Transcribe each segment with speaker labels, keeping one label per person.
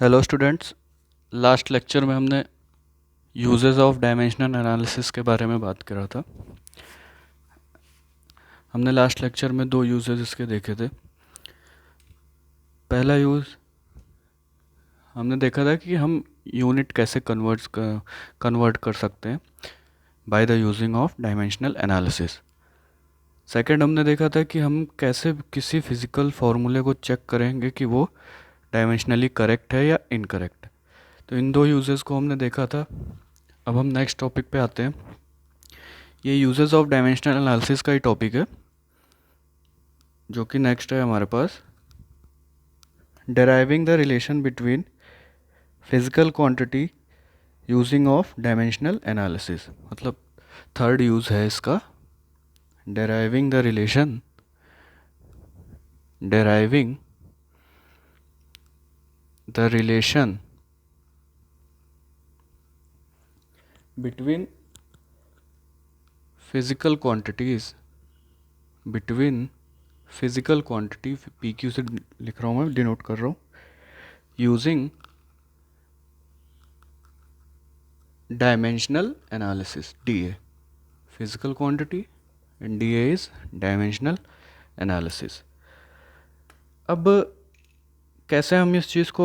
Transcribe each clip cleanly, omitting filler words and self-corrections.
Speaker 1: Hello students. Last lecture में हमने uses of dimensional analysis के बारे में बात करा था। हमने लास्ट लेक्चर में दो यूजेस इसके देखे थे। पहला यूज़ हमने देखा था कि हम यूनिट कैसे कन्वर्ट कर सकते हैं by the using of dimensional analysis. Second हमने देखा था कि हम कैसे किसी फिजिकल फार्मूले को चेक करेंगे कि वो डायमेंशनली करेक्ट है या इनकरेक्ट है। तो इन दो यूजेस को हमने देखा था। अब हम नेक्स्ट टॉपिक पे आते हैं। ये यूजेस ऑफ डायमेंशनल एनालिसिस का ही टॉपिक है, जो कि नेक्स्ट है हमारे पास deriving the relation between physical quantity using of dimensional analysis. मतलब थर्ड यूज़ है इसका, deriving the relation deriving the relation between physical quantities between physical quantity, P Q से लिख रहा हूँ मैं, डिनोट कर रहा हूँ, using dimensional analysis, D A physical quantity and D A is dimensional analysis. अब कैसे हम इस चीज़ को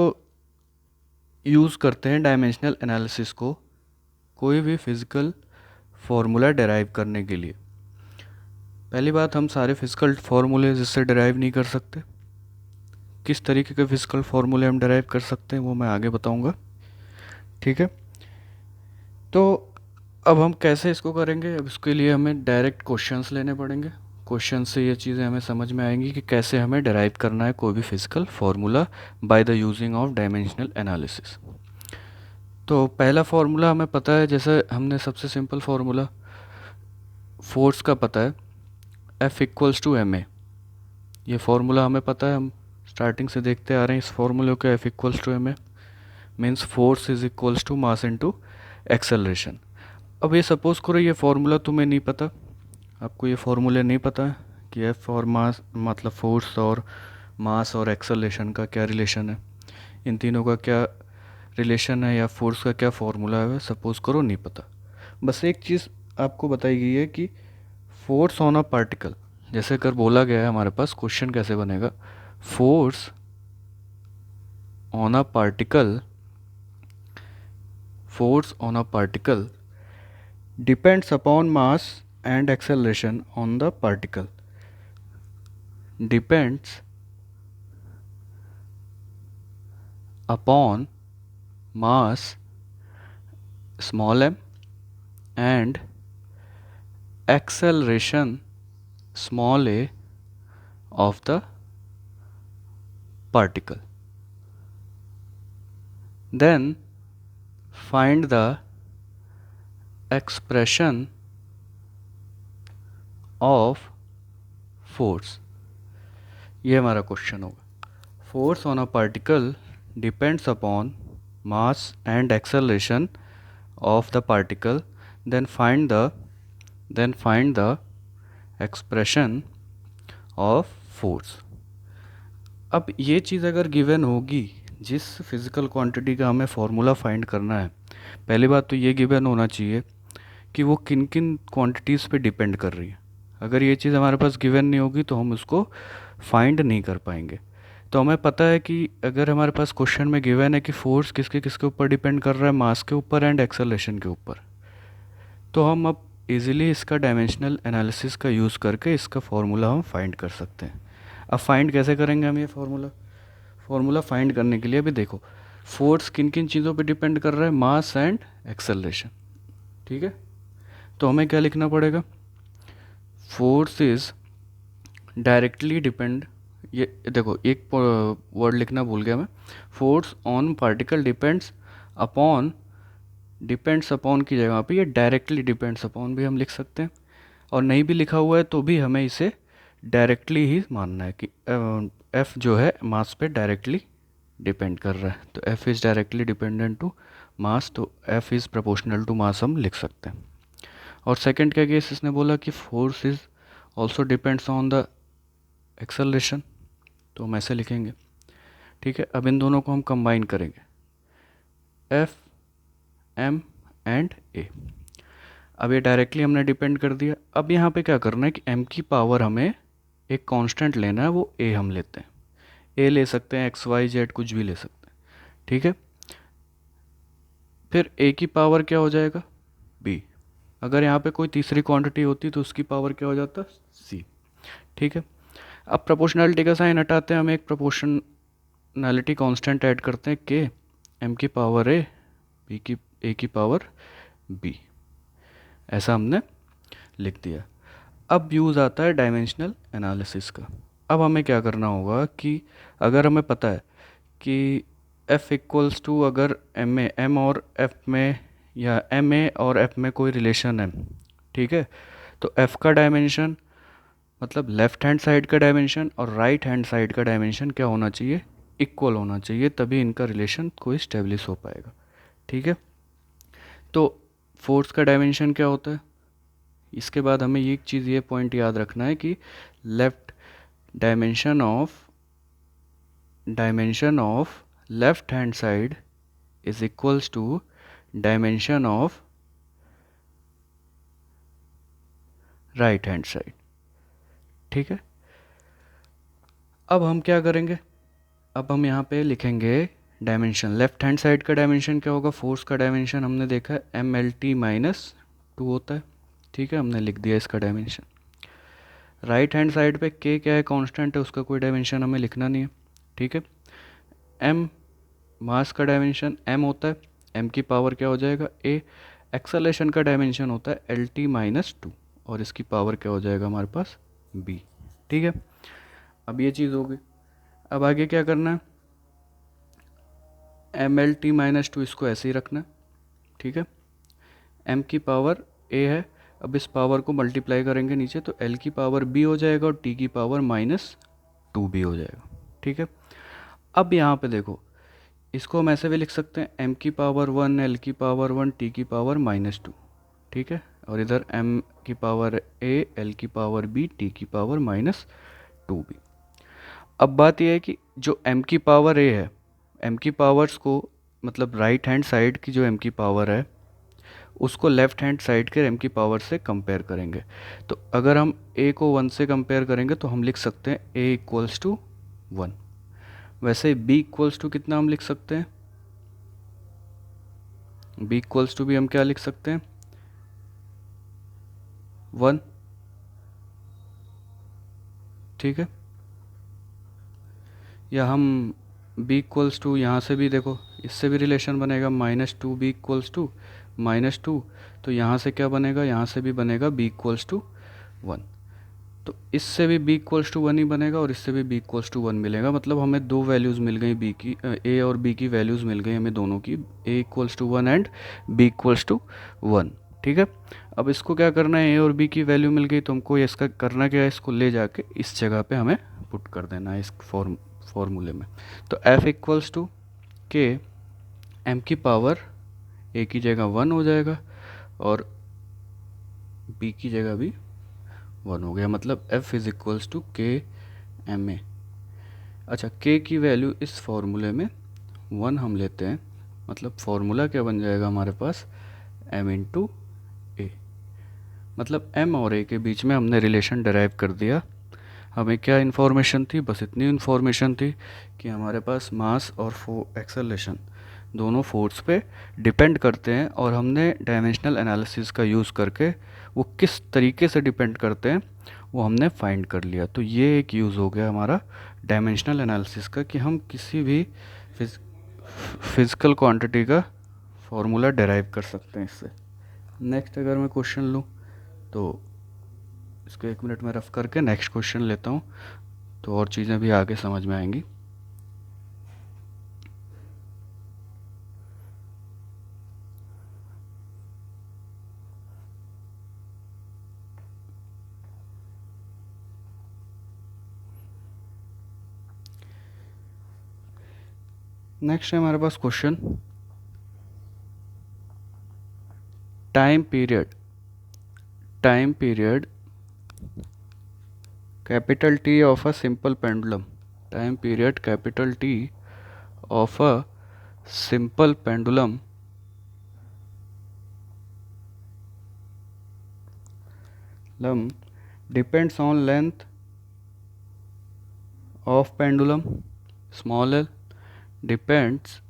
Speaker 1: यूज़ करते हैं डायमेंशनल एनालिसिस को कोई भी फिज़िकल फार्मूला डेराइव करने के लिए। पहली बात, हम सारे फिज़िकल फार्मूले इससे डेराइव नहीं कर सकते। किस तरीके के फिज़िकल फार्मूले हम डेराइव कर सकते हैं वो मैं आगे बताऊंगा, ठीक है। तो अब हम कैसे इसको करेंगे, अब इसके लिए हमें डायरेक्ट क्वेश्चंस लेने पड़ेंगे। क्वेश्चन से ये चीज़ें हमें समझ में आएंगी कि कैसे हमें डेराइव करना है कोई भी physical formula by the using of dimensional analysis. तो पहला फार्मूला हमें पता है, जैसे हमने सबसे सिंपल फार्मूला फोर्स का पता है, F equals to M A. ये फार्मूला हमें पता है, हम स्टार्टिंग से देखते आ रहे हैं इस फार्मूले को। F equals to M A means force is equals to mass into acceleration. अब ये सपोज करो ये फार्मूला तुम्हें नहीं पता, आपको ये फार्मूले नहीं पता है कि एफ और मास मतलब फोर्स और मास और एक्सेलरेशन का क्या रिलेशन है, इन तीनों का क्या रिलेशन है, या फोर्स का क्या फार्मूला है, सपोज करो नहीं पता। बस एक चीज़ आपको बताई गई है कि फोर्स ऑन अ पार्टिकल, जैसे कर बोला गया है हमारे पास, क्वेश्चन कैसे बनेगा, force on a particle, force on a particle depends upon mass and acceleration on the particle, depends upon mass small m and acceleration small a of the particle. Then find the expression of force। ये हमारा question होगा। Force on a particle depends upon mass and acceleration of the particle, then find the expression of force। अब ये चीज़ अगर given होगी, जिस physical quantity का हमें फार्मूला फाइंड करना है, पहली बात तो ये गिवन होना चाहिए कि वो किन किन क्वांटिटीज़ पे डिपेंड कर रही है। अगर ये चीज़ हमारे पास गिवन नहीं होगी तो हम उसको फाइंड नहीं कर पाएंगे। तो हमें पता है कि अगर हमारे पास क्वेश्चन में गिवन है कि फोर्स किसके किसके ऊपर डिपेंड कर रहा है, मास के ऊपर एंड एक्सेलरेशन के ऊपर, तो हम अब इजीली इसका डायमेंशनल एनालिसिस का यूज़ करके इसका फार्मूला हम फाइंड कर सकते हैं। अब फाइंड कैसे करेंगे हम ये फार्मूला फाइंड करने के लिए अभी देखो, फोर्स किन किन चीज़ों पे डिपेंड कर रहा है, मास एंड एक्सेलरेशन, ठीक है। तो हमें क्या लिखना पड़ेगा, फोर्स इज डायरेक्टली डिपेंड, ये देखो एक वर्ड लिखना भूल गया मैं, force on particle depends upon की जगह पे ये डायरेक्टली डिपेंड्स अपॉन भी हम लिख सकते हैं, और नहीं भी लिखा हुआ है तो भी हमें इसे डायरेक्टली ही मानना है कि एफ जो है मास पे डायरेक्टली डिपेंड कर रहा है। तो F is directly dependent to mass, तो F is proportional to mass हम लिख सकते हैं। और सेकंड का केस इसने बोला कि force is also depends on the acceleration, तो हम ऐसे लिखेंगे, ठीक है, अब इन दोनों को हम कंबाइन करेंगे, एफ एम एंड ए। अब ये डायरेक्टली हमने डिपेंड कर दिया। अब यहाँ पे क्या करना है कि m की पावर हमें एक कांस्टेंट लेना है, वो a हम लेते हैं। a ले सकते हैं, x y z कुछ भी ले सकते हैं, ठीक है। फिर a की पावर क्या हो जाएगा, b। अगर यहाँ पे कोई तीसरी क्वांटिटी होती तो उसकी पावर क्या हो जाता, c, ठीक है। अब प्रोपोर्शनैलिटी का साइन हटाते हैं, हम एक प्रोपोर्शनैलिटी कांस्टेंट ऐड करते हैं k, m की पावर a, a की पावर b, ऐसा हमने लिख दिया। अब यूज़ आता है डायमेंशनल एनालिसिस का। अब हमें क्या करना होगा कि अगर हमें पता है कि f इक्वल्स टू, अगर m और f में, या ma और f में कोई रिलेशन है, ठीक है, तो f का डायमेंशन मतलब लेफ्ट हैंड साइड का डायमेंशन और राइट हैंड साइड का डायमेंशन क्या होना चाहिए, इक्वल होना चाहिए, तभी इनका रिलेशन कोई स्टेब्लिश हो पाएगा, ठीक है। तो फोर्स का डायमेंशन क्या होता है, इसके बाद हमें ये चीज़, ये पॉइंट याद रखना है कि left dimension of left hand side is equals to dimension of right hand side, ठीक है। अब हम क्या करेंगे, अब हम यहाँ पे लिखेंगे डायमेंशन। लेफ्ट हैंड साइड का डायमेंशन क्या होगा, फोर्स का डायमेंशन हमने देखा है MLT-2 होता है, ठीक है, हमने लिख दिया इसका डायमेंशन। राइट हैंड साइड पे के क्या है, कांस्टेंट है, उसका कोई डायमेंशन हमें लिखना नहीं है, ठीक है। एम मास का डायमेंशन m होता है, m की पावर क्या हो जाएगा a। एक्सेलेरेशन का डायमेंशन होता है LT-2 और इसकी पावर क्या हो जाएगा हमारे पास b, ठीक है। अब ये चीज़ हो गई। अब आगे क्या करना है, MLT-2 इसको ऐसे ही रखना है, ठीक है। m की पावर a है, अब इस पावर को मल्टीप्लाई करेंगे नीचे, तो l की पावर b हो जाएगा और t की पावर -2b हो जाएगा, ठीक है। अब यहाँ पे देखो, इसको हम ऐसे भी लिख सकते हैं, m की पावर 1, l की पावर 1, t की पावर -2, ठीक है। और इधर m की पावर a, l की पावर b, t की पावर -2b। अब बात यह है कि जो m की पावर a है, m की पावर्स को मतलब राइट हैंड साइड की जो m की पावर है उसको लेफ्ट हैंड साइड के m की पावर से कंपेयर करेंगे। तो अगर हम a को 1 से कंपेयर करेंगे तो हम लिख सकते हैं a इक्वल्स टू 1। वैसे b इक्वल्स टू कितना हम लिख सकते हैं, b इक्वल्स टू भी हम क्या लिख सकते हैं, 1, ठीक है। या हम b इक्वल्स टू, यहाँ से भी देखो, इससे भी रिलेशन बनेगा, -2b इक्वल्स टू -2, तो यहाँ से क्या बनेगा, यहाँ से भी बनेगा b इक्वल्स टू 1। तो इससे भी b इक्वल्स टू 1 ही बनेगा और इससे भी b इक्वल्स टू 1 मिलेगा। मतलब हमें दो वैल्यूज़ मिल गई b की, a और b की वैल्यूज़ मिल गई हमें दोनों की, a equals to 1 and b equals to 1, ठीक है। अब इसको क्या करना है, a और b की वैल्यू मिल गई तो हमको इसका करना क्या है, इसको ले जाके इस जगह पे हमें पुट कर देना है इस फॉर्मूले में। तो f इक्वल्स टू के, m की पावर a की जगह 1 हो जाएगा और b की जगह भी 1 हो गया, मतलब f is equals to K M A. अच्छा, k की वैल्यू इस फॉर्मूले में 1 हम लेते हैं, मतलब फॉर्मूला क्या बन जाएगा हमारे पास, m इंटू ए। मतलब m और a के बीच में हमने रिलेशन डराइव कर दिया। हमें क्या इन्फॉर्मेशन थी, बस इतनी इन्फॉर्मेशन थी कि हमारे पास मास और एक्सेलरेशन दोनों फोर्स पे डिपेंड करते हैं और हमने डायमेंशनल एनालिसिस का यूज़ करके वो किस तरीके से डिपेंड करते हैं वो हमने फाइंड कर लिया। तो ये एक यूज़ हो गया हमारा डायमेंशनल एनालिसिस का कि हम किसी भी फिज़िकल क्वांटिटी का फॉर्मूला डेराइव कर सकते हैं इससे। नेक्स्ट अगर मैं क्वेश्चन लूँ तो इसको 1 मिनट में रफ करके नेक्स्ट क्वेश्चन लेता हूँ, तो और चीज़ें भी आगे समझ में आएंगी। नेक्स्ट है हमारे पास question, time period capital T of a simple pendulum. Time period capital T of a simple pendulum depends on length of pendulum, small l, depends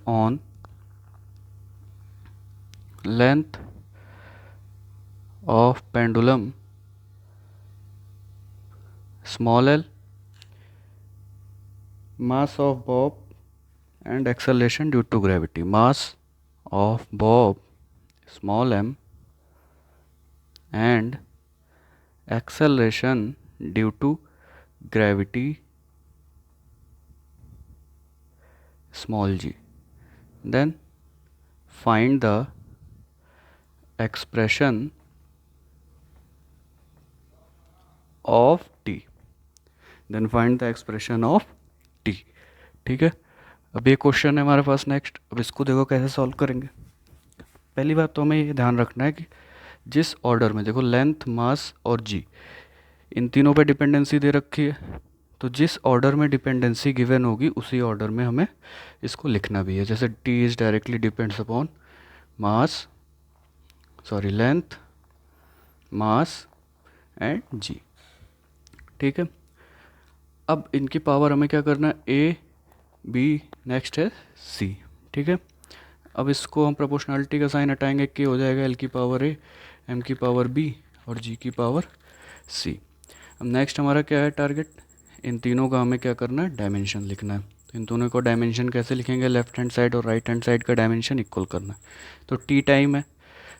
Speaker 1: on length of pendulum, small l, mass of bob and acceleration due to gravity. Mass of bob, small m, and acceleration due to gravity, small g. Then find the expression of t. Then find the expression of t. ठीक है, अब ये question है हमारे पास next. अब इसको देखो कैसे सॉल्व करेंगे. पहली बात तो हमें ये ध्यान रखना है कि जिस ऑर्डर में देखो लेंथ, मास और जी, इन तीनों पे डिपेंडेंसी दे रखी है, तो जिस ऑर्डर में डिपेंडेंसी गिवन होगी उसी ऑर्डर में हमें इसको लिखना भी है. जैसे T is directly depends upon mass, sorry length, mass and G. ठीक है, अब इनकी पावर हमें क्या करना है, ए बी, नेक्स्ट है सी. ठीक है, अब इसको हम प्रोपोर्शनलिटी का साइन हटाएंगे, के हो जाएगा एल की पावर ए, एम की पावर बी और जी की पावर सी. अब नेक्स्ट हमारा क्या है टारगेट, इन तीनों का हमें क्या करना है, डायमेंशन लिखना है. तो इन दोनों को डायमेंशन कैसे लिखेंगे, लेफ्ट हैंड साइड और राइट हैंड साइड का डायमेंशन इक्वल करना है. तो टी टाइम है,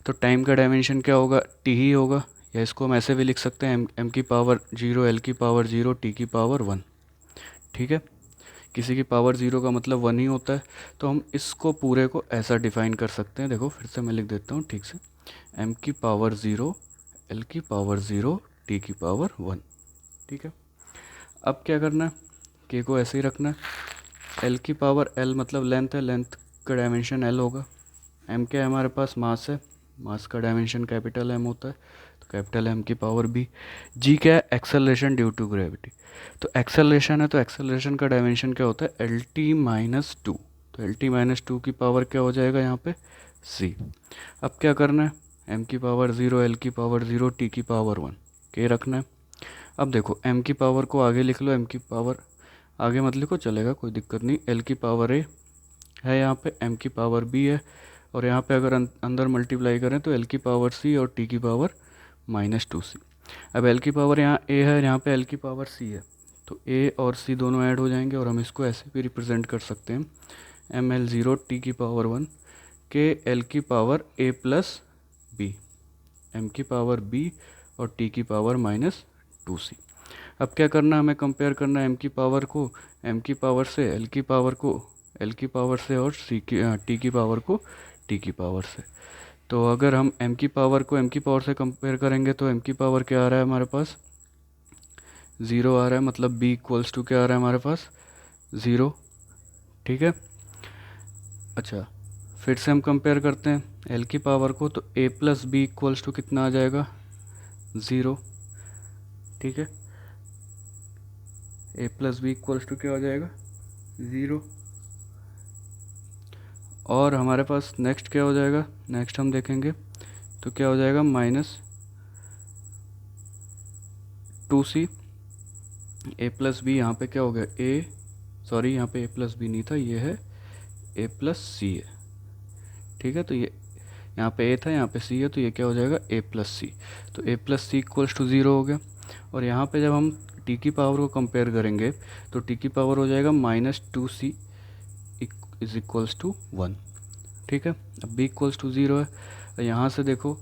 Speaker 1: तो टाइम का डायमेंशन क्या होगा, टी ही होगा, या इसको हम ऐसे भी लिख सकते हैं, एम की पावर 0, एल की पावर 0, टी की पावर 1. ठीक है, किसी की पावर 0 का मतलब 1 ही होता है, तो हम इसको पूरे को ऐसा डिफाइन कर सकते हैं. देखो फिर से मैं लिख देता हूँ ठीक से, एम की पावर 0, एल की पावर 0, टी की पावर 1. ठीक है, अब क्या करना है, के को ऐसे ही रखना है. एल की पावर, एल मतलब लेंथ है, लेंथ का डायमेंशन एल होगा. एम क्या है हमारे पास, मास है, मास का डायमेंशन कैपिटल एम होता है, तो कैपिटल एम की पावर बी. जी क्या है, एक्सेलरेशन ड्यू टू ग्रेविटी, तो एक्सेलरेशन है, तो एक्सेलरेशन का डायमेंशन क्या होता है, एल टी माइनस टू. तो एल टी माइनस टू की पावर क्या हो जाएगा यहाँ पे, सी. अब क्या करना है, एम की पावर 0, एल की पावर 0, टी की पावर 1, के रखना है. अब देखो एम की पावर को आगे लिख लो, एम की पावर आगे मत लिखो चलेगा, कोई दिक्कत नहीं. एल की पावर ए है यहाँ पे, एम की पावर बी है, और यहाँ पे अगर अंदर मल्टीप्लाई करें तो एल की पावर सी और टी की पावर -2c. अब एल की पावर यहाँ ए है, यहाँ पे एल की पावर सी है, तो ए और सी दोनों ऐड हो जाएंगे, और हम इसको ऐसे भी रिप्रेजेंट कर सकते हैं, एम एल 0 टी की पावर 1 के एल की पावर ए प्लस बी, एम की पावर बी और टी की पावर -2c. अब क्या करना है, हमें कंपेयर करना है एम की पावर को एम की पावर से, एल की पावर को एल की पावर से, और सी की टी की पावर को टी की पावर से. तो अगर हम एम की पावर को एम की पावर से कंपेयर करेंगे तो एम की पावर क्या आ रहा है हमारे पास, 0 आ रहा है, मतलब बी इक्वल्स टू क्या आ रहा है हमारे पास, 0. ठीक है, अच्छा फिर से हम कंपेयर करते हैं एल की पावर को, तो ए प्लस बी इक्वल्स टू कितना आ जाएगा, 0. ठीक है, A plus B equals to क्या हो जाएगा, 0. और हमारे पास नेक्स्ट क्या हो जाएगा, नेक्स्ट हम देखेंगे तो क्या हो जाएगा, -2c. ए प्लस बी यहाँ पे क्या हो गया, ए सॉरी यहाँ पे ए प्लस बी नहीं था, ये है ए प्लस सी है. ठीक है, तो ये यहाँ पे ए था, यहाँ पे सी है, तो ये क्या हो जाएगा, ए प्लस सी. तो ए प्लस सी इक्वल्स टू 0 हो गया. और यहाँ पे जब हम टी की पावर को कंपेयर करेंगे तो टी की पावर हो जाएगा -2c इज इक्वल्स टू 1. ठीक है, अब बी इक्वल्स टू 0 है, यहाँ से देखो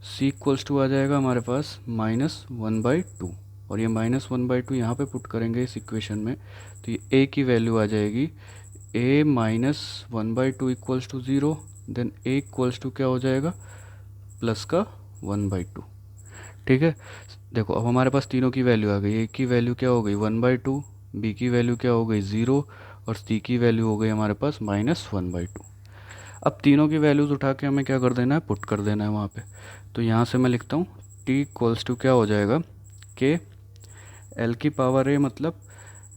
Speaker 1: c इक्वल्स टू आ जाएगा हमारे पास -1/2, और ये -1/2 यहाँ पे पुट करेंगे इस इक्वेशन में, तो ये a की वैल्यू आ जाएगी a -1/2 equals to 0. Then a equals to क्या हो जाएगा, प्लस का 1/2. ठीक है, देखो अब हमारे पास तीनों की वैल्यू आ गई, a की वैल्यू क्या हो गई 1/2, b की वैल्यू क्या हो गई 0, और c की वैल्यू हो गई हमारे पास -1/2. अब तीनों की वैल्यूज़ उठा के हमें क्या कर देना है, पुट कर देना है वहाँ पे. तो यहाँ से मैं लिखता हूँ t इक्वल्स टू क्या हो जाएगा, के एल की पावर ए मतलब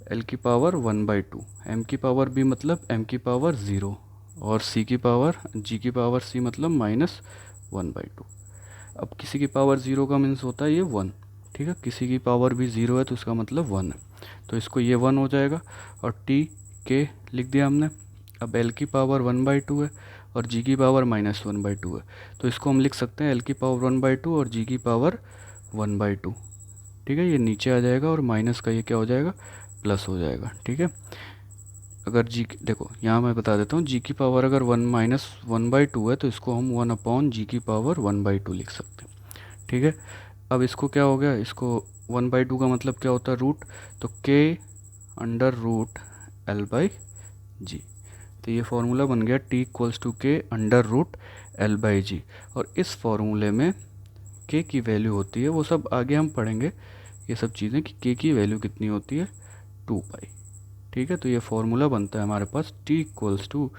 Speaker 1: एल की पावर 1/2, एम की पावर बी मतलब एम की पावर 0, और सी की पावर जी की पावर सी मतलब -1/2। अब किसी की पावर 0 का मीन्स होता है ये 1, ठीक है, किसी की पावर भी 0 है तो इसका मतलब 1 है, तो इसको ये 1 हो जाएगा, और टी के लिख दिया हमने। अब एल की पावर 1/2 है और जी की पावर -1/2 है, तो इसको हम लिख सकते हैं एल की पावर 1/2 और जी की पावर 1/2, ठीक है, ये नीचे आ जाएगा और माइनस का ये क्या हो जाएगा, प्लस हो जाएगा, ठीक है। अगर जी देखो यहाँ मैं बता देता हूँ, जी की पावर अगर 1 - 1/2 है तो इसको हम 1/G⁻² लिख सकते हैं, ठीक है। अब इसको क्या हो गया, इसको 1/2 का मतलब क्या होता है, रूट, तो k√L/G, तो ये फार्मूला बन गया T = k√L/G। और इस फार्मूले में k की वैल्यू होती है, वो सब आगे हम पढ़ेंगे ये सब चीज़ें कि k की वैल्यू कितनी होती है, 2π, ठीक है। तो ये फार्मूला बनता है हमारे पास T =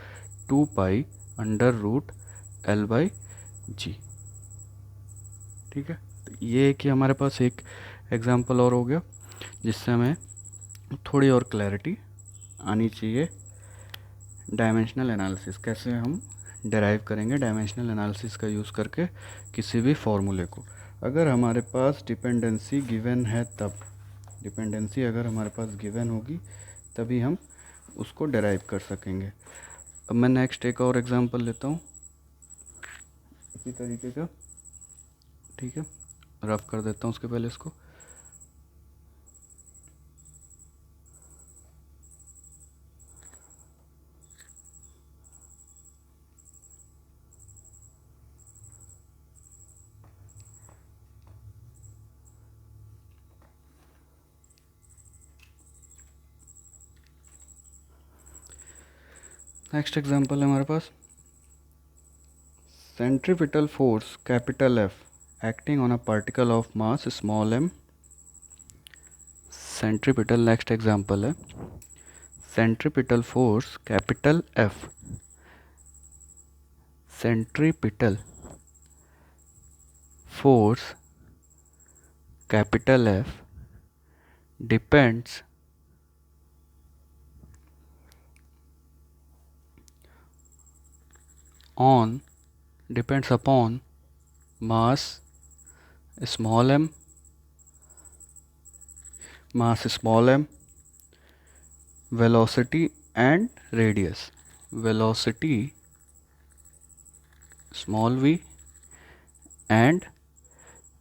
Speaker 1: 2π√L/G, ठीक है। तो ये कि हमारे पास एक एग्जांपल और हो गया जिससे हमें थोड़ी और क्लैरिटी आनी चाहिए। डायमेंशनल एनालिसिस कैसे हम डेराइव करेंगे, डायमेंशनल एनालिसिस का यूज़ करके किसी भी फॉर्मूले को। अगर हमारे पास डिपेंडेंसी गिवन है, तब डिपेंडेंसी अगर हमारे पास गिवन होगी तभी हम उसको डेराइव कर सकेंगे। अब मैं नेक्स्ट एक और एग्जांपल लेता हूँ इसी तरीके का, ठीक है, रफ कर देता हूँ उसके पहले इसको। नेक्स्ट एग्जांपल है हमारे पास centripetal force capital F acting on a particle of mass small m। Centripetal next example है centripetal force capital F, centripetal force capital F depends upon mass small m, velocity and radius, velocity small v and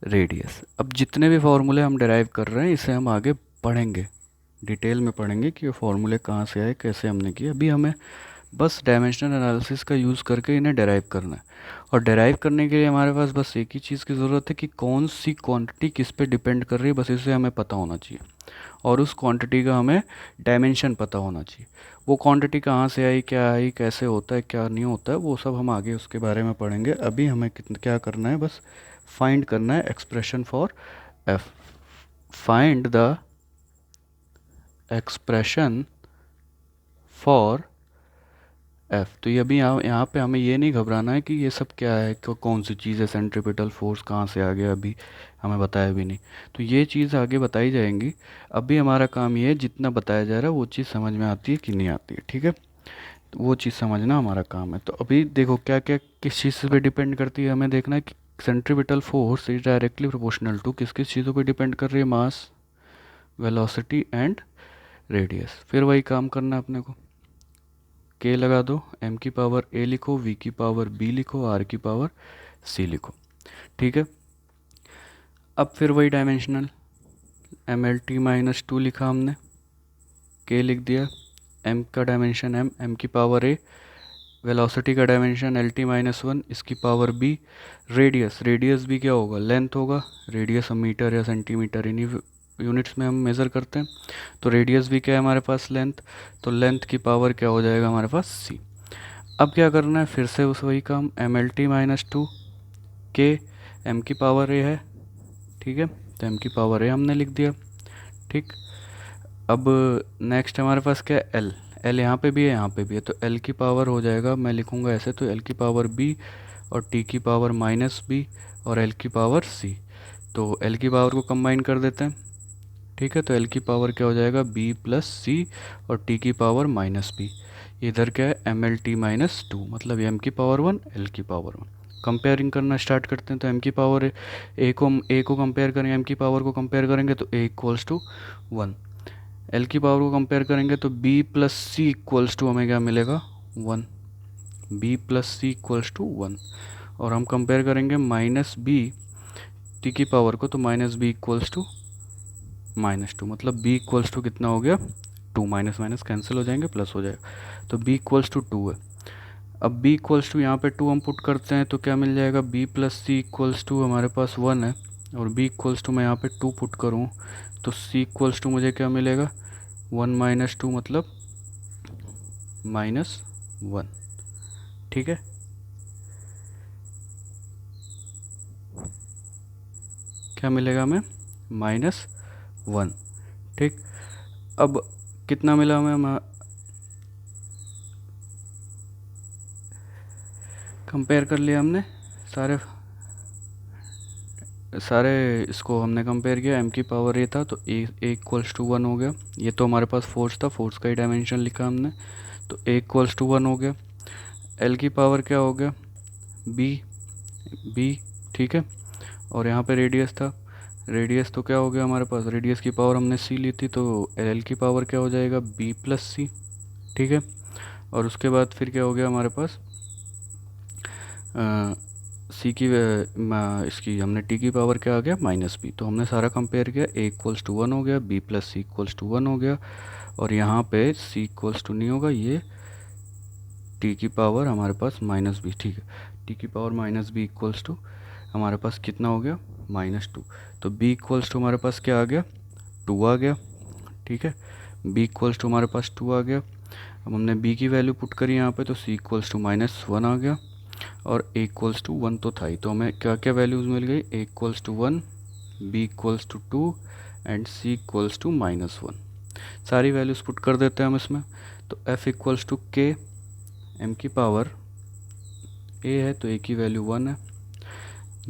Speaker 1: radius. अब जितने भी फार्मूले हम derive कर रहे हैं इसे हम आगे पढ़ेंगे, डिटेल में पढ़ेंगे कि ये फार्मूले कहाँ से आए, कैसे हमने किए। अभी हमें बस डायमेंशनल एनालिसिस का यूज़ करके इन्हें डेराइव करना है, और डेराइव करने के लिए हमारे पास बस एक ही चीज़ की ज़रूरत है कि कौन सी क्वांटिटी किस पे डिपेंड कर रही है, बस इसे हमें पता होना चाहिए, और उस क्वांटिटी का हमें डायमेंशन पता होना चाहिए। वो क्वांटिटी कहाँ से आई, क्या आई, कैसे होता है, क्या नहीं होता है, वो सब हम आगे उसके बारे में पढ़ेंगे। अभी हमें क्या करना है, बस फाइंड करना है expression for F। Find the expression for F। तो ये अभी यहाँ पे हमें ये नहीं घबराना है कि ये सब क्या है, कौन सी चीज़ है, सेंट्रीपिटल फोर्स कहाँ से आ गया, अभी हमें बताया भी नहीं, तो ये चीज़ आगे बताई जाएंगी। अभी हमारा काम ये है जितना बताया जा रहा है वो चीज़ समझ में आती है कि नहीं आती है, ठीक है, तो वो चीज़ समझना हमारा काम है। तो अभी देखो क्या क्या किस चीज़ पे डिपेंड करती है, हमें देखना है कि centripetal force is directly proportional to किस किस चीज़ों पे डिपेंड कर रही है, मास, वेलोसिटी एंड रेडियस। फिर वही काम करना है अपने को, k लगा दो, m की पावर a लिखो, v की पावर b लिखो, r की पावर c लिखो, ठीक है। अब फिर वही डायमेंशनल mLT-2 लिखा हमने, k लिख दिया, m का डायमेंशन m की पावर a, वेलोसिटी का डायमेंशन LT-1, इसकी पावर b, रेडियस भी क्या होगा, लेंथ होगा, रेडियस हम मीटर या सेंटीमीटर इन्हीं यूनिट्स में हम मेज़र करते हैं, तो रेडियस भी क्या है हमारे पास, लेंथ, तो लेंथ की पावर क्या हो जाएगा हमारे पास c। अब क्या करना है, फिर से उस वही काम, mLT-2 k, m की पावर a है, ठीक है, तो m की पावर a हमने लिख दिया, ठीक। अब नेक्स्ट हमारे पास क्या है, l यहाँ पे भी है, यहाँ पे भी है, तो l की पावर हो जाएगा, मैं लिखूँगा ऐसे, तो l की पावर b और t की पावर -b और l की पावर c, तो l की पावर को कंबाइन कर देते हैं, ठीक है, तो एल की पावर क्या हो जाएगा, बी प्लस सी और टी की पावर माइनस बी। इधर क्या है, M L T minus two, मतलब एम की पावर वन एल की पावर वन। कंपेयरिंग करना स्टार्ट करते हैं, तो एम की पावर ए को कंपेयर करें, एम की पावर को कंपेयर करेंगे तो A equals to one. L की पावर को कंपेयर करेंगे तो B plus C equals to हमें क्या मिलेगा, one. B plus C equals to one. और हम कंपेयर करेंगे माइनस बी टी की पावर को, तो minus B equals to minus two, मतलब बी इक्वल्स टू कितना हो गया, टू। माइनस माइनस कैंसिल हो जाएंगे, प्लस हो जाएगा, तो बी इक्वल्स टू टू है। अब बी इक्वल्स टू यहाँ पे टू हम पुट करते हैं तो क्या मिल जाएगा, B plus C equals to हमारे पास वन है, और बी इक्वल्स टू मैं यहाँ पे टू पुट करूँ तो सी इक्वल्स टू मुझे क्या मिलेगा, वन माइनस टू, मतलब माइनस वन। ठीक है, क्या मिलेगा हमें, माइनस वन। ठीक, अब कितना मिला हमें, कंपेयर कर लिया हमने सारे सारे इसको हमने कंपेयर किया, एम की पावर ए था तो ए इक्वल्स टू वन हो गया। ये तो हमारे पास फोर्स था, फोर्स का ही डायमेंशन लिखा हमने, तो ए इक्वल्स टू वन हो गया। एल की पावर क्या हो गया, बी बी। ठीक है, और यहाँ पे रेडियस था, रेडियस तो क्या हो गया हमारे पास, रेडियस की पावर हमने सी ली थी, तो एल की पावर क्या हो जाएगा, बी प्लस सी। ठीक है, और उसके बाद फिर क्या हो गया हमारे पास, सी की इसकी हमने टी की पावर क्या आ गया, माइनस बी। तो हमने सारा कंपेयर किया, ए इक्वल्स टू वन हो गया, B plus C equals to one हो गया, और यहाँ पे सी इक्वल्स टू नहीं होगा, ये टी की पावर हमारे पास माइनस बी। ठीक है, टी की power minus B equals to हमारे पास कितना हो गया, माइनस टू। तो बी इक्वल्स टू हमारे पास क्या आ गया, टू आ गया। ठीक है, बी इक्वल्स टू हमारे पास टू आ गया। अब हमने बी की वैल्यू पुट करी यहाँ पे, तो सी इक्वल्स टू माइनस वन आ गया, और ए इक्वल्स टू वन तो था ही। तो हमें क्या क्या वैल्यूज़ मिल गई, A equals to one, B equals to two, and C equals to minus one. सारी वैल्यूज़ पुट कर देते हैं हम इसमें, तो F equals to K, M की पावर ए है तो ए की वैल्यू वन है,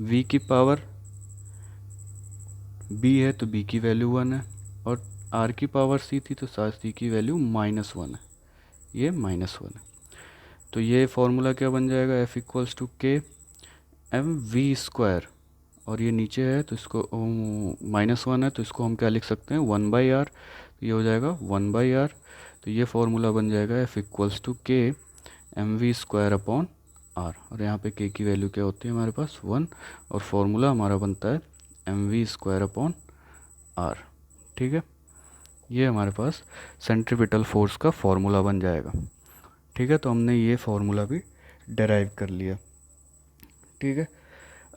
Speaker 1: वी की पावर बी है तो बी की वैल्यू वन है, और आर की पावर सी थी तो सी की वैल्यू माइनस वन है, ये माइनस वन है। तो ये फॉर्मूला क्या बन जाएगा, F equals to K M V square, और ये नीचे है तो इसको माइनस वन है तो इसको हम क्या लिख सकते हैं, वन बाई आर। तो ये हो जाएगा वन बाई आर। तो ये फॉर्मूला बन जाएगा F equals to K M V square upon R, और यहाँ पे के की वैल्यू क्या होती है हमारे पास, वन, और फॉर्मूला हमारा बनता है M V square upon R. ठीक है, ये हमारे पास सेंट्रीपिटल फोर्स का फॉर्मूला बन जाएगा। ठीक है, तो हमने ये फॉर्मूला भी डेराइव कर लिया। ठीक है,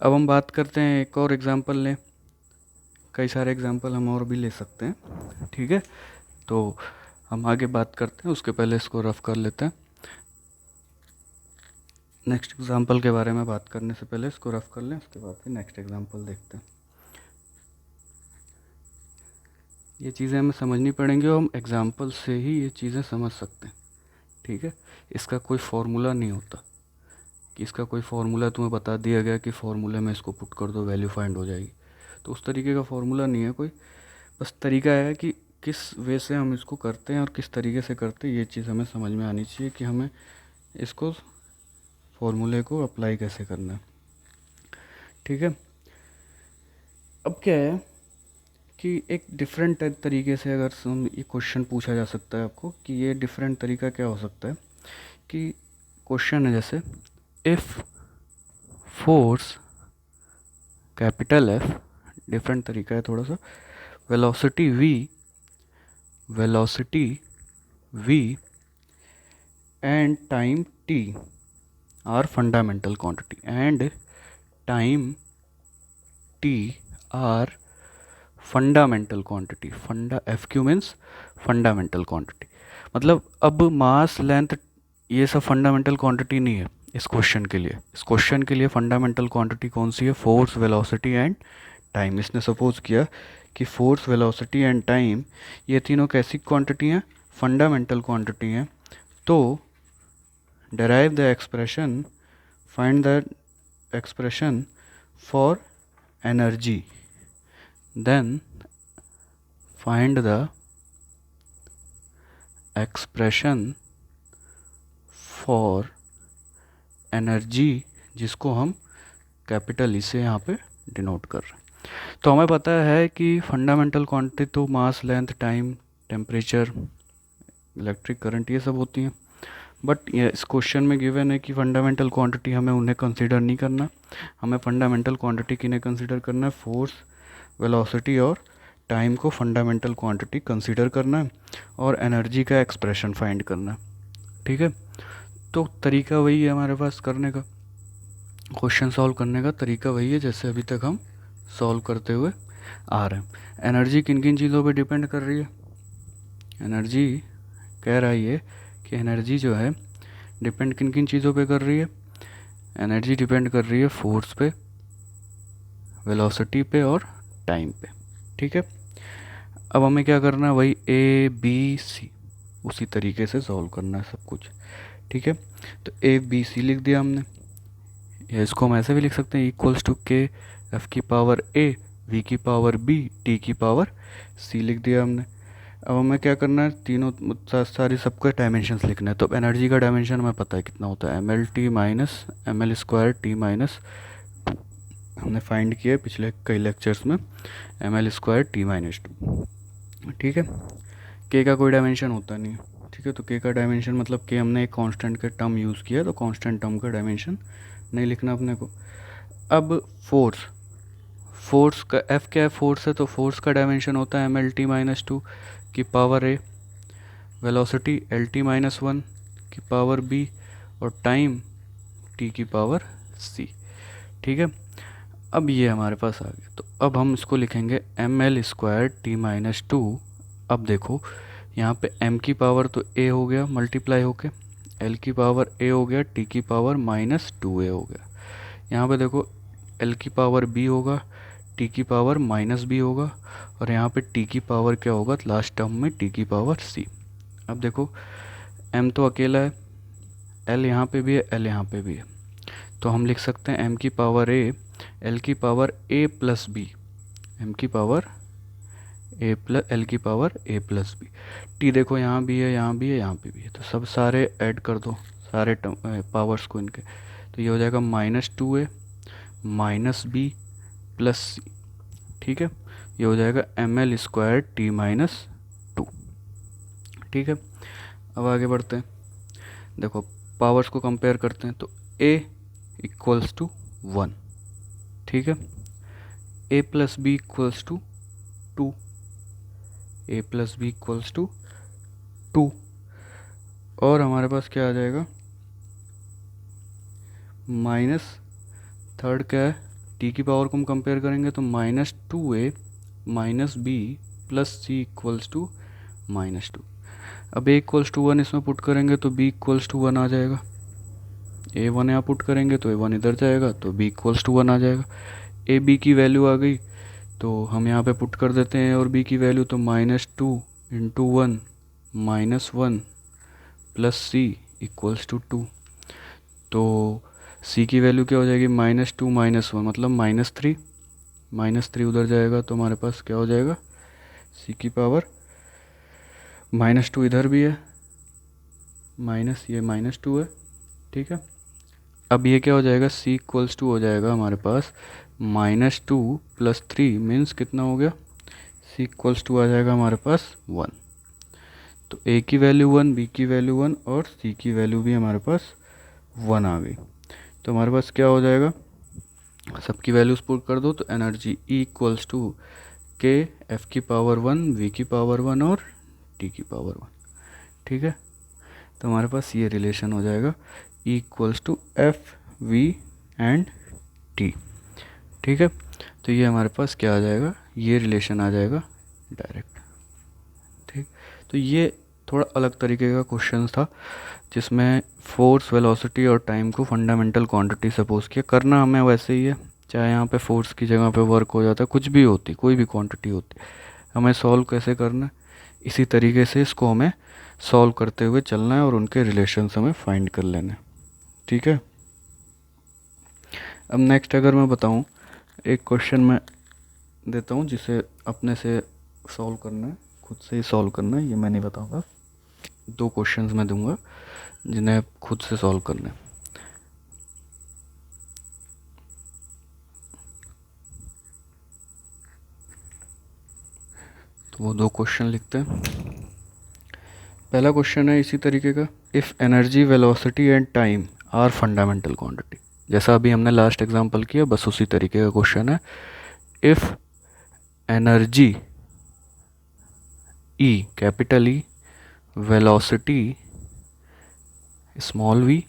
Speaker 1: अब हम बात करते हैं, एक और एग्जांपल लें, कई सारे एग्जांपल हम और भी ले सकते हैं। ठीक है, तो हम आगे बात करते हैं, उसके पहले इसको रफ कर लेते हैं। नेक्स्ट एग्जांपल के बारे में बात करने से पहले इसको रफ कर लें, उसके बाद फिर नेक्स्ट एग्जांपल देखते हैं। ये चीज़ें हमें समझनी पड़ेंगी और हम एग्जांपल से ही ये चीज़ें समझ सकते हैं। ठीक है, इसका कोई फॉर्मूला नहीं होता कि इसका कोई फार्मूला तुम्हें बता दिया गया कि फार्मूले में इसको पुट कर दो वैल्यू फाइंड हो जाएगी, तो उस तरीके का फार्मूला नहीं है कोई। बस तरीका है कि किस वे से हम इसको करते हैं और किस तरीके से करते हैं, ये चीज़ हमें समझ में आनी चाहिए कि हमें इसको फार्मूले को अप्लाई कैसे करना है। ठीक है, अब क्या है कि एक डिफरेंट तरीके से अगर हम ये क्वेश्चन पूछा जा सकता है आपको, कि ये डिफरेंट तरीका क्या हो सकता है, कि क्वेश्चन है जैसे if force capital F, different तरीका है थोड़ा सा, velocity V and time T are fundamental quantity, and time T are fundamental quantity. F Q means fundamental quantity, मतलब अब मास लेंथ ये सब फंडामेंटल क्वांटिटी नहीं है इस क्वेश्चन के लिए। इस क्वेश्चन के लिए फंडामेंटल क्वांटिटी कौन सी है, फोर्स, वेलोसिटी एंड टाइम। इसने सपोज किया कि फोर्स, वेलोसिटी एंड टाइम ये तीनों कैसी क्वांटिटी हैं, फंडामेंटल क्वांटिटी हैं। तो derive the expression, find the expression for energy, then find the expression for energy, जिसको हम कैपिटल ई से यहाँ पे डिनोट कर रहे हैं। तो हमें पता है कि फंडामेंटल क्वांटिटी तो mass, length, time, temperature, electric current ये सब होती हैं, बट ये इस क्वेश्चन में गिवन है कि फंडामेंटल क्वांटिटी हमें उन्हें कंसीडर नहीं करना। हमें फंडामेंटल क्वांटिटी किन्हें कंसीडर करना है? फोर्स, वेलोसिटी और टाइम को फंडामेंटल क्वांटिटी कंसीडर करना है, और एनर्जी का एक्सप्रेशन फाइंड करना है। ठीक है, तो तरीका वही है हमारे पास करने का, क्वेश्चन सॉल्व करने का तरीका वही है जैसे अभी तक हम सॉल्व करते हुए आ रहे हैं। एनर्जी किन किन चीज़ों पे डिपेंड कर रही है? एनर्जी कह रहा है ये कि एनर्जी जो है डिपेंड किन किन चीज़ों पे कर रही है? एनर्जी डिपेंड कर रही है फोर्स पे, वेलोसिटी पे और टाइम पे। ठीक है, अब हमें क्या करना है? वही ए बी सी उसी तरीके से सॉल्व करना है सब कुछ। ठीक है, तो ए बी सी लिख दिया हमने, या इसको हम ऐसे भी लिख सकते हैं, इक्वल्स टू के एफ की पावर ए, वी की पावर बी, टी की पावर सी लिख दिया हमने। अब हमें क्या करना है? तीनों सारी सबके डायमेंशंस लिखना है। तो एनर्जी का डायमेंशन हमें पता है कितना होता है, M L T minus M L square T minus, हमने फाइंड किया है पिछले कई लेक्चर्स में, M L square T minus two. ठीक है, के का कोई डायमेंशन होता नहीं है। ठीक है, तो के का डायमेंशन मतलब के हमने एक कांस्टेंट का टर्म यूज़ किया, तो कांस्टेंट टर्म का डायमेंशन नहीं लिखना अपने को। अब फोर्स, फोर्स का एफ क्या है? फोर्स है, तो फोर्स का डायमेंशन होता है M L T minus two की power A, velocity L T minus one की पावर बी, और टाइम टी की पावर सी। ठीक है, अब ये हमारे पास आ गया, तो अब हम इसको लिखेंगे M L square T minus two. अब देखो यहाँ पे m की पावर तो a हो गया मल्टीप्लाई होके, l की पावर a हो गया, t की पावर माइनस टू ए हो गया। यहाँ पे देखो l की पावर b होगा, t की पावर माइनस b होगा, और यहाँ पे t की पावर क्या होगा? लास्ट टर्म में t की पावर c। अब देखो m तो अकेला है, l यहाँ पे भी है, l यहाँ पे भी है, तो हम लिख सकते हैं m की पावर a, l की power a plus b, m की पावर ए प्लस एल की पावर ए प्लस बी। टी देखो यहाँ भी है, यहाँ भी है, यहाँ पे भी है, तो सब सारे ऐड कर दो सारे पावर्स को इनके, तो ये हो जाएगा minus two A minus B plus C. ठीक है, ये हो जाएगा M L square T minus two. ठीक है, अब आगे बढ़ते हैं, देखो पावर्स को कंपेयर करते हैं, तो ए इक्वल्स टू वन। ठीक है, A plus B equals to two, A plus B equals to two, और हमारे पास क्या आ जाएगा? माइनस थर्ड क्या है? टी की पावर को हम कंपेयर करेंगे तो minus two A minus B plus C equals to minus two. अब ए इक्वल्स टू वन इसमें पुट करेंगे तो बी इक्वल्स टू वन आ जाएगा, ए वन यहाँ पुट करेंगे तो ए वन इधर जाएगा तो बी इक्वल्स टू वन आ जाएगा। ए बी की वैल्यू आ गई तो हम यहाँ पे पुट कर देते हैं और बी की वैल्यू, तो minus two into one minus one plus C equals to two. तो सी की वैल्यू क्या हो जाएगी? माइनस टू माइनस वन मतलब माइनस थ्री उधर जाएगा तो हमारे पास क्या हो जाएगा? सी की पावर माइनस टू इधर भी है, माइनस ये माइनस टू है। ठीक है, अब ये क्या हो जाएगा? सी इक्वल्स टू हो जाएगा हमारे पास minus two plus three means कितना हो गया? सी इक्वल्स टू आ जाएगा हमारे पास वन। तो ए की वैल्यू वन, बी की वैल्यू वन और सी की वैल्यू भी हमारे पास वन आ गई। तो हमारे पास क्या हो जाएगा? सबकी वैल्यूज पुट कर दो तो energy E equals to K F की पावर वन, वी की पावर वन और टी की पावर वन। ठीक है, तो हमारे पास ये रिलेशन हो जाएगा E equals to F V and T. ठीक है, तो ये हमारे पास क्या आ जाएगा? ये रिलेशन आ जाएगा डायरेक्ट। ठीक, तो ये थोड़ा अलग तरीके का क्वेश्चन था जिसमें फोर्स, वेलोसिटी और टाइम को फंडामेंटल क्वांटिटी सपोज किया। करना हमें वैसे ही है, चाहे यहाँ पे फोर्स की जगह पे वर्क हो जाता है, कुछ भी होती, कोई भी क्वांटिटी होती, हमें सॉल्व कैसे करना है इसी तरीके से इसको हमें सॉल्व करते हुए चलना है और उनके रिलेशंस हमें फाइंड कर लेने हैं। ठीक है, अब नेक्स्ट अगर मैं बताऊँ, एक क्वेश्चन मैं देता हूँ जिसे अपने से सॉल्व करना है, खुद से ही सॉल्व करना है, ये मैं नहीं बताऊंगा। 2 क्वेश्चंस मैं दूंगा जिन्हें खुद से सॉल्व करना है। तो वो 2 क्वेश्चन लिखते हैं। पहला क्वेश्चन है इसी तरीके का, if energy, velocity and time are fundamental quantity. जैसा अभी हमने लास्ट एग्जांपल किया, बस उसी तरीके का क्वेश्चन है। If energy E, capital E, velocity small v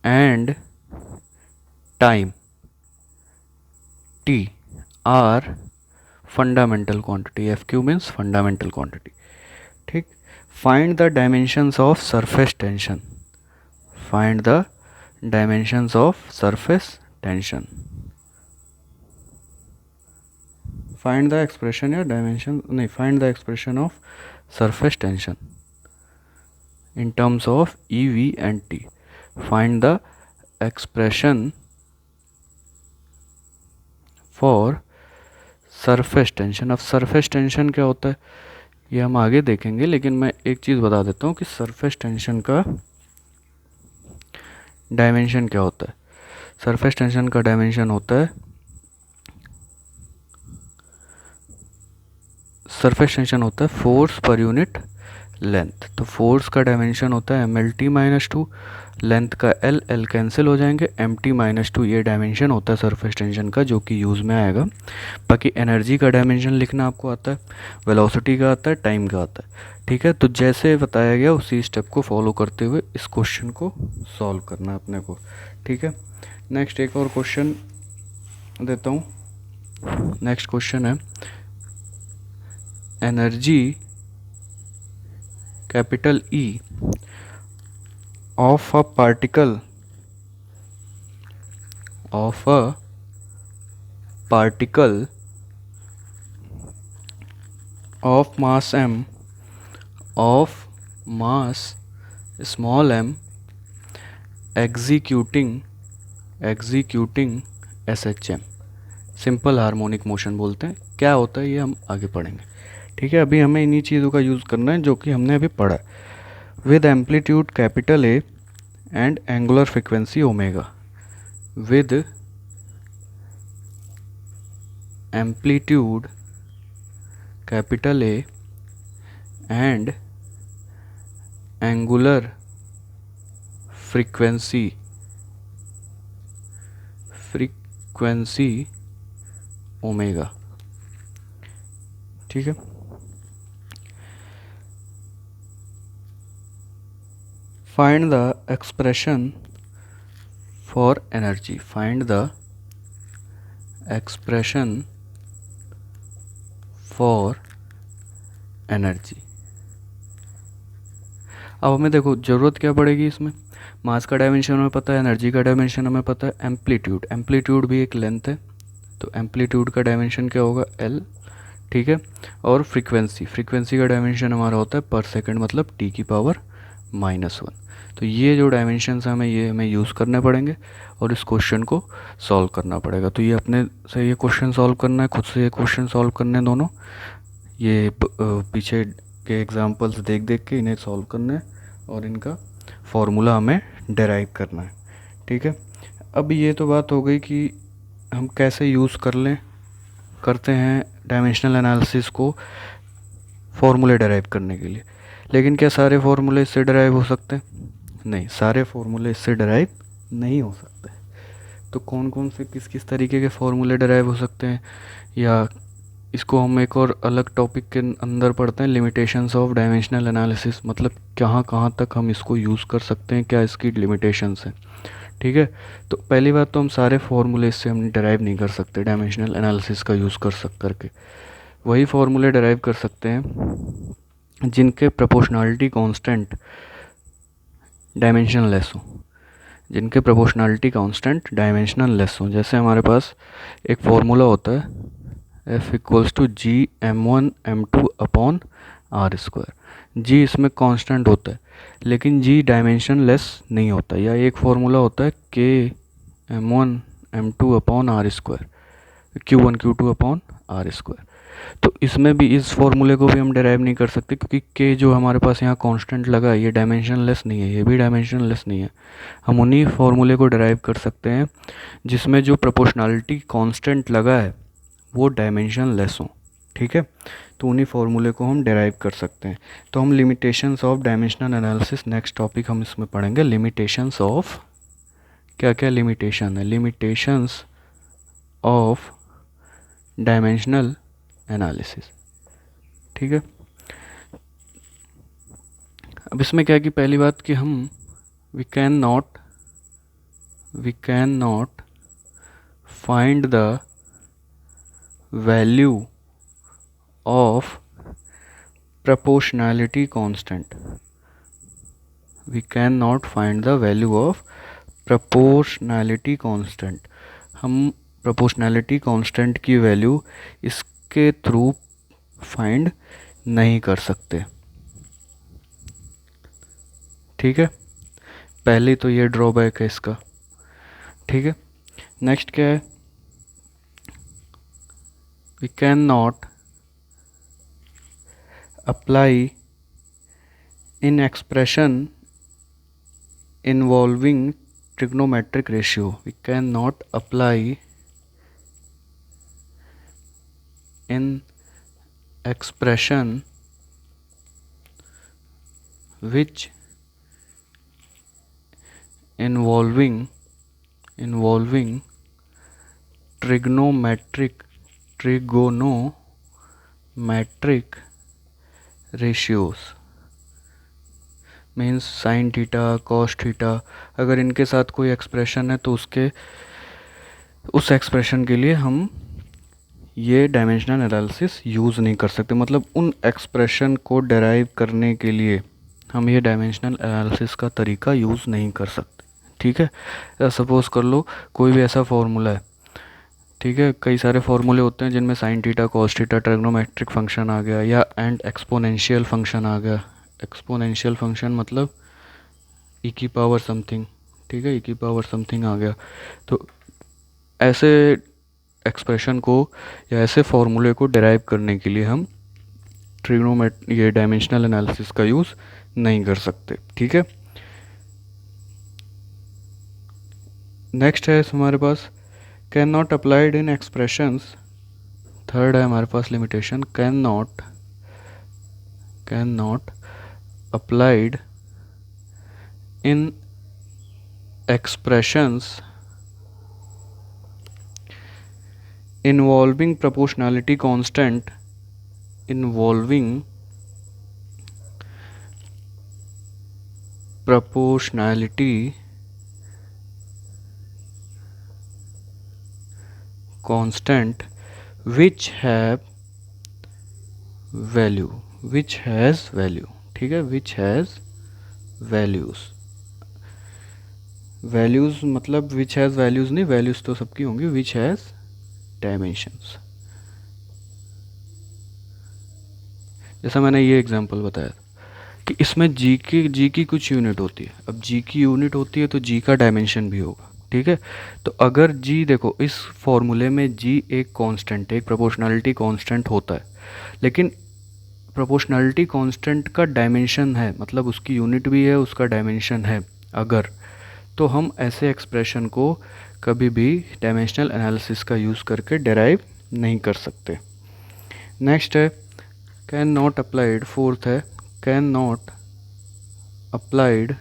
Speaker 1: and time T are fundamental quantity. FQ means fundamental quantity. ठीक, find the dimensions of surface tension. Find the dimensions of surface tension. Find the expression या dimension नहीं, find the expression of surface tension in terms of EV and T. Find the expression for surface tension. अब surface tension क्या होता है ये हम आगे देखेंगे, लेकिन मैं एक चीज़ बता देता हूँ कि surface tension का डायमेंशन क्या होता है। surface tension का डायमेंशन होता है, surface tension होता है फोर्स पर यूनिट लेंथ। तो फोर्स का डायमेंशन होता है MLT-2, लेंथ का L कैंसिल हो जाएंगे, MT-2 ये डायमेंशन होता है सरफेस टेंशन का, जो कि यूज़ में आएगा। बाकी एनर्जी का डायमेंशन लिखना आपको आता है, वेलोसिटी का आता है, टाइम का आता है। ठीक है, तो जैसे बताया गया उसी स्टेप को फॉलो करते हुए इस क्वेश्चन को सॉल्व करना है अपने को। ठीक है, नेक्स्ट एक और क्वेश्चन देता हूँ। नेक्स्ट क्वेश्चन है, energy capital E of a particle of mass m, of mass small m, executing SHM, simple harmonic motion बोलते हैं। क्या होता है ये हम आगे पढ़ेंगे। ठीक है, अभी हमें इन्हीं चीज़ों का यूज़ करना है जो कि हमने अभी पढ़ा है। With amplitude capital A and angular frequency omega. With amplitude capital A and angular frequency omega. ठीक है, find the expression for energy. Find the expression for energy. अब हमें देखो ज़रूरत क्या पड़ेगी इसमें, मास का डायमेंशन हमें पता है, एनर्जी का डायमेंशन हमें पता है, एम्पलीट्यूड भी एक लेंथ है, तो एम्पलीट्यूड का डायमेंशन क्या होगा L। ठीक है, और फ्रीक्वेंसी का डायमेंशन हमारा होता है पर सेकंड, मतलब T⁻⁻1। तो ये जो डायमेंशंस हमें ये हमें यूज़ करने पड़ेंगे और इस क्वेश्चन को सॉल्व करना पड़ेगा। तो ये अपने से ये क्वेश्चन सॉल्व करना है, खुद से ये क्वेश्चन सॉल्व करने दोनों, ये पीछे के एग्जांपल्स देख देख के इन्हें सॉल्व करना है और इनका फॉर्मूला हमें डेराइव करना है। ठीक है, अब ये तो बात हो गई कि हम कैसे यूज़ करते हैं डायमेंशनल एनालिसिस को फॉर्मूले डेराइव करने के लिए। लेकिन क्या सारे फॉर्मूले इससे डेराइव हो सकते हैं? नहीं, सारे फॉर्मूले इससे डेराइव नहीं हो सकते। तो कौन कौन से किस किस तरीके के फॉर्मूले डेराइव हो सकते हैं, या इसको हम एक और अलग टॉपिक के अंदर पढ़ते हैं, लिमिटेशंस ऑफ डायमेंशनल एनालिसिस, मतलब कहाँ तक हम इसको यूज़ कर सकते हैं, क्या इसकी लिमिटेशंस हैं। ठीक है, तो पहली बात तो हम सारे फॉर्मूले इससे हम डेराइव नहीं कर सकते डायमेंशनल एनालिसिस का यूज़ करके। वही फॉर्मूले डेराइव कर सकते हैं जिनके प्रोपोर्शनलिटी कांस्टेंट डायमेंशनलेस हो, जिनके प्रोपोर्शनलिटी कांस्टेंट डायमेंशनलेस हो। जैसे हमारे पास एक फॉर्मूला होता है F = G m1m2/r²। जी इसमें कांस्टेंट होता है, लेकिन जी डायमेंशनलेस नहीं होता। या एक फॉर्मूला होता है K m1m2/r², Q1 Q2/r²। तो इसमें भी इस फॉर्मूले को भी हम डेराइव नहीं कर सकते, क्योंकि के जो हमारे पास यहाँ कांस्टेंट लगा है ये डायमेंशनलेस नहीं है, ये भी डायमेंशनलेस नहीं है। हम उन्हीं फॉर्मूले को डेराइव कर सकते हैं जिसमें जो प्रोपोर्शनलिटी कांस्टेंट लगा है वो डायमेंशनलेस हो। ठीक है, तो उन्हीं फॉर्मूले को हम डेराइव कर सकते हैं। तो हम limitations of dimensional analysis, next topic हम इसमें पढ़ेंगे, लिमिटेशंस ऑफ, क्या क्या लिमिटेशन है, लिमिटेशंस ऑफ डायमेंशनल एनालिसिस। ठीक है, अब इसमें क्या है कि पहली बात कि हम we can not find the value of proportionality constant, we cannot find the value of proportionality constant। हम proportionality constant की वैल्यू इसके थ्रू फाइंड नहीं कर सकते। ठीक है, पहले तो ये ड्रॉबैक है इसका। ठीक है, नेक्स्ट क्या है, we can not apply in expression involving trigonometric ratio, we cannot apply in expression which involving trigonometric ratios, means sign theta cos theta, अगर इनके साथ कोई एक्सप्रेशन है तो उस एक्सप्रेशन के लिए हम ये डायमेंशनल एनालिसिस यूज़ नहीं कर सकते। मतलब उन एक्सप्रेशन को डेराइव करने के लिए हम ये डायमेंशनल एनालिसिस का तरीका यूज़ नहीं कर सकते। ठीक है, सपोज़ कर लो कोई भी ऐसा फॉर्मूला है, ठीक है, कई सारे फॉर्मूले होते हैं जिनमें sine theta cos theta trigonometric function आ गया, या एंड एक्सपोनेंशियल फंक्शन आ गया। एक्सपोनेंशियल फंक्शन मतलब ई की पावर समथिंग, ठीक है, ई की पावर समथिंग आ गया। तो ऐसे एक्सप्रेशन को या ऐसे फॉर्मूले को डेराइव करने के लिए हम ये डायमेंशनल एनालिसिस का यूज़ नहीं कर सकते। ठीक है, नेक्स्ट है हमारे पास can not applied in expressions. Third है हमारे पास limitation, can not applied in expressions involving proportionality constant, involving proportionality constant which have value, which has value। ठीक है, which has values, values मतलब which has values नहीं, values तो सबकी होंगी, which has dimensions। जैसा मैंने ये एग्जांपल बताया कि इसमें जी की कुछ यूनिट होती है। अब जी की यूनिट होती है तो जी का डायमेंशन भी होगा। ठीक है, तो अगर जी, देखो इस फॉर्मूले में जी एक कांस्टेंट है, एक प्रोपोर्शनलिटी कांस्टेंट होता है, लेकिन प्रोपोर्शनलिटी कांस्टेंट का डायमेंशन है, मतलब उसकी यूनिट भी है, उसका डायमेंशन है अगर, तो हम ऐसे एक्सप्रेशन को कभी भी डायमेंशनल एनालिसिस का यूज़ करके डेराइव नहीं कर सकते। नेक्स्ट है कैन नॉट अप्लाइड, फोर्थ है can not applied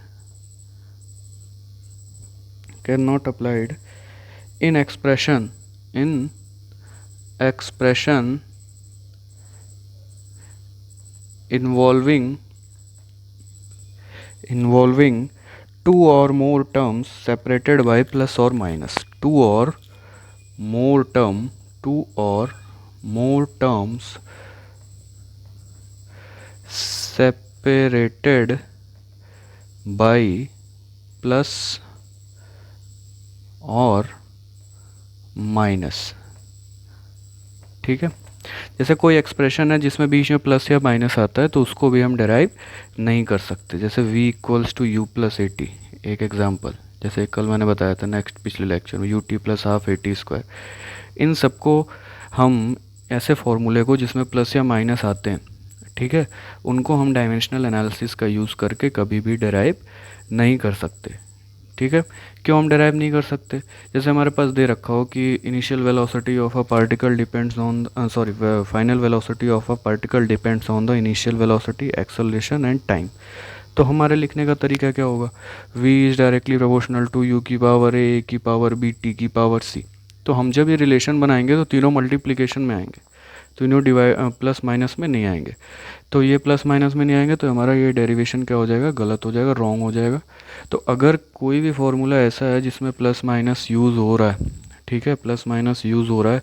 Speaker 1: in expression involving two or more terms separated by plus or minus, two or more terms separated by plus और minus. ठीक है, जैसे कोई एक्सप्रेशन है जिसमें बीच में प्लस या माइनस आता है तो उसको भी हम डेराइव नहीं कर सकते। जैसे v equals to U plus A T, एक एग्जांपल, जैसे कल मैंने बताया था पिछले लेक्चर में, U T plus half A T square, इन सबको हम ऐसे फॉर्मूले को जिसमें प्लस या माइनस आते हैं, ठीक है, उनको हम डायमेंशनल एनालिसिस का यूज़ करके कभी भी डिराइव नहीं कर सकते। ठीक है, क्यों हम डिराइव नहीं कर सकते? जैसे हमारे पास दे रखा हो कि initial velocity of a particle depends on final velocity of a particle depends on the initial velocity, acceleration and time. तो हमारे लिखने का तरीका क्या होगा? v is directly proportional to u की पावर a की पावर b t की पावर c। तो हम जब ये रिलेशन बनाएंगे तो तीनों मल्टीप्लिकेशन में आएंगे, तीनों प्लस माइनस में नहीं आएंगे। तो ये प्लस माइनस में नहीं आएंगे तो हमारा ये डेरिवेशन क्या हो जाएगा? गलत हो जाएगा, रॉन्ग हो जाएगा। तो अगर कोई भी फॉर्मूला ऐसा है जिसमें प्लस माइनस यूज़ हो रहा है, ठीक है, प्लस माइनस यूज़ हो रहा है,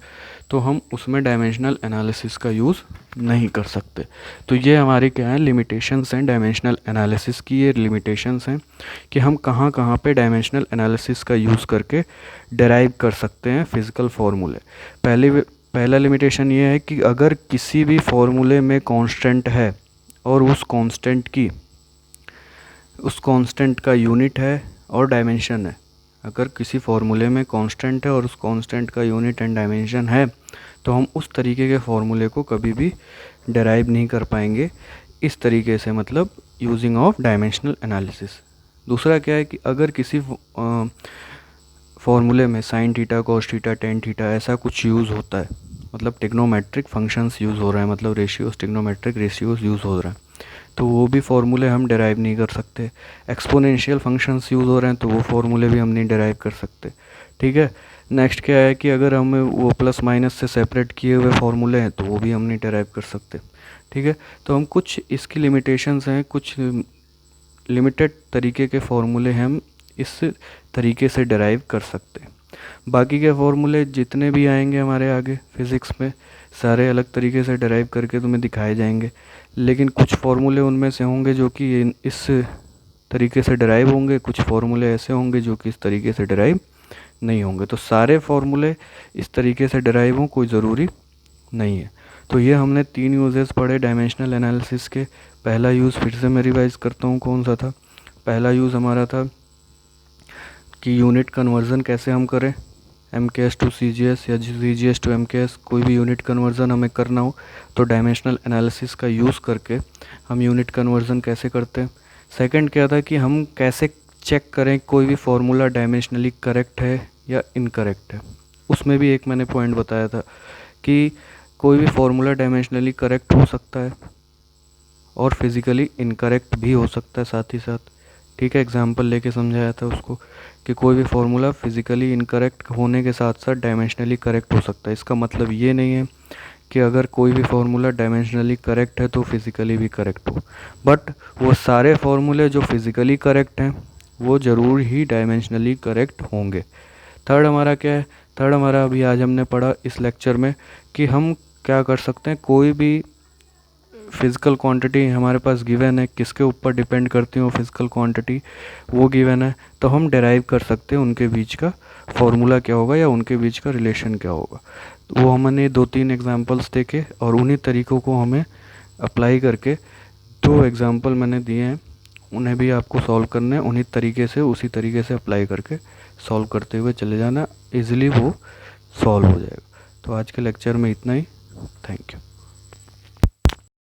Speaker 1: तो हम उसमें डायमेंशनल एनालिसिस का यूज़ नहीं कर सकते। तो ये हमारी क्या है? लिमिटेशंस हैं डायमेंशनल एनालिसिस की। ये लिमिटेशंस हैं कि हम कहाँ कहाँ पे डायमेंशनल एनालिसिस का यूज़ करके डेराइव कर सकते हैं फिज़िकल फार्मूले। पहला लिमिटेशन ये है कि अगर किसी भी फार्मूले में कांस्टेंट है और उस कांस्टेंट का यूनिट है और डायमेंशन है, अगर किसी फार्मूले में कांस्टेंट है और उस कांस्टेंट का यूनिट एंड डायमेंशन है, तो हम उस तरीके के फार्मूले को कभी भी डेराइव नहीं कर पाएंगे इस तरीके से, मतलब यूजिंग ऑफ डायमेंशनल एनालिसिस। दूसरा क्या है कि अगर किसी फार्मूले में sign theta, cos theta, tan theta ऐसा कुछ यूज़ होता है, मतलब टिग्नोमेट्रिक फंक्शंस यूज़ हो रहे हैं, मतलब रेशियोज, टिग्नोमेट्रिक रेशियोज यूज़ हो रहे हैं, तो वो भी फार्मूले हम डेराइव नहीं कर सकते। एक्सपोनेंशियल फंक्शंस यूज़ हो रहे हैं तो वो फार्मूले भी हम नहीं डेराइव कर सकते। ठीक है, नेक्स्ट क्या है कि अगर हमें वो प्लस माइनस से सेपरेट किए हुए फार्मूले हैं तो वो भी हम नहीं डेराइव कर सकते। ठीक है, तो हम कुछ इसकी लिमिटेशंस हैं, कुछ लिमिटेड तरीके के फार्मूले हम इस तरीके से डेराइव कर सकते हैं। बाकी के फार्मूले जितने भी आएंगे हमारे आगे फिज़िक्स में, सारे अलग तरीके से डेराइव करके तुम्हें दिखाए जाएंगे, लेकिन कुछ फार्मूले उनमें से होंगे जो कि इस तरीके से डेराइव होंगे, कुछ फार्मूले ऐसे होंगे जो कि इस तरीके से डेराइव नहीं होंगे। तो सारे फार्मूले इस तरीके से डेराइव हों कोई ज़रूरी नहीं है। तो ये हमने 3 यूजेस पढ़े डायमेंशनल एनालिसिस के। पहला यूज़ फिर से मैं रिवाइज़ करता हूँ, कौन सा था? पहला यूज़ हमारा था कि यूनिट कन्वर्ज़न कैसे हम करें, MKS टू CGS या CGS टू MKS, कोई भी यूनिट कन्वर्ज़न हमें करना हो तो डायमेंशनल एनालिसिस का यूज़ करके हम यूनिट कन्वर्ज़न कैसे करते हैं। सेकंड क्या था कि हम कैसे चेक करें कोई भी फार्मूला डायमेंशनली करेक्ट है या इनकरेक्ट है। उसमें भी एक मैंने पॉइंट बताया था कि कोई भी फार्मूला डायमेंशनली करेक्ट हो सकता है और फिज़िकली इनकरेक्ट भी हो सकता है साथ ही साथ। ठीक है, एग्जांपल लेके समझाया था उसको कि कोई भी फार्मूला फिज़िकली इनकरेक्ट होने के साथ साथ डायमेंशनली करेक्ट हो सकता है। इसका मतलब ये नहीं है कि अगर कोई भी फार्मूला डायमेंशनली करेक्ट है तो फिज़िकली भी करेक्ट हो, बट वो सारे फार्मूले जो फिज़िकली करेक्ट हैं वो ज़रूर ही डायमेंशनली करेक्ट होंगे। थर्ड हमारा क्या है? थर्ड हमारा अभी आज हमने पढ़ा इस लेक्चर में कि हम क्या कर सकते हैं, कोई भी फिज़िकल क्वांटिटी हमारे पास गिवन है, किसके ऊपर डिपेंड करती है वो फिज़िकल क्वांटिटी, वो गिवन है, तो हम डेराइव कर सकते हैं उनके बीच का फॉर्मूला क्या होगा या उनके बीच का रिलेशन क्या होगा। वो हमने 2-3 एग्जांपल्स देखे और उन्हीं तरीक़ों को हमें अप्लाई करके 2 एग्जांपल मैंने दिए हैं, उन्हें भी आपको सॉल्व करना है, उन्हीं तरीके से उसी तरीके से अप्लाई करके सॉल्व करते हुए चले जाना, ईज़िली वो सॉल्व हो जाएगा। तो आज के लेक्चर में इतना ही। Thank you.